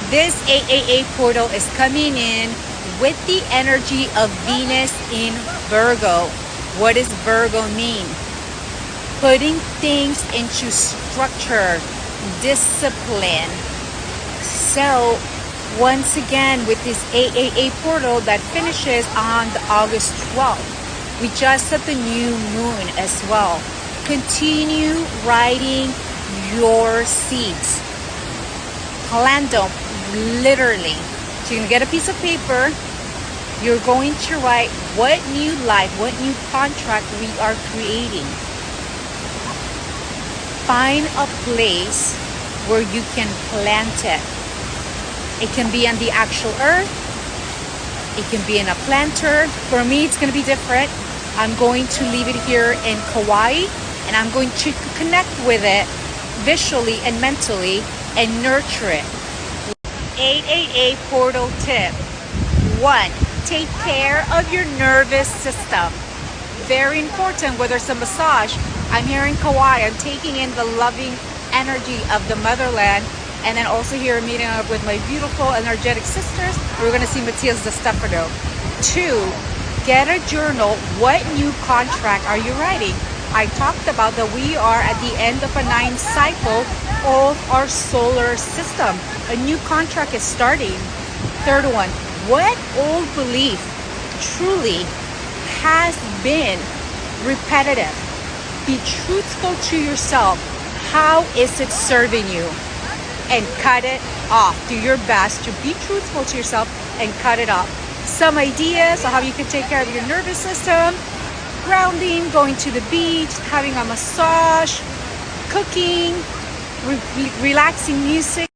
This AAA portal is coming in with the energy of Venus in Virgo. What does Virgo mean? Putting things into structure, discipline. So once again, with this AAA portal that finishes on the August 12th, we just had the new moon as well. Continue writing your seeds. Plant them, literally. So you're gonna get a piece of paper. You're going to write what new life, what new contract we are creating. Find a place where you can plant it. It can be on the actual earth. It can be in a planter. For me, it's going to be different. I'm going to leave it here in Kauai, and I'm going to connect with it visually and mentally and nurture it. AAA portal tip. 1. Take care of your nervous system. Very important, whether it's a massage. I'm here in Kauai. I'm taking in the loving energy of the motherland. And then also here meeting up with my beautiful energetic sisters. We're going to see Matthias de Stefano. 2. Get a journal. What new contract are you writing? I talked about that we are at the end of a 9th cycle of our solar system. A new contract is starting. 3rd one. What old belief truly has been repetitive? Be truthful to yourself. How is it serving you? And cut it off. Do your best to be truthful to yourself and cut it off. Some ideas on how you can take care of your nervous system: grounding, going to the beach, having a massage, cooking, relaxing music.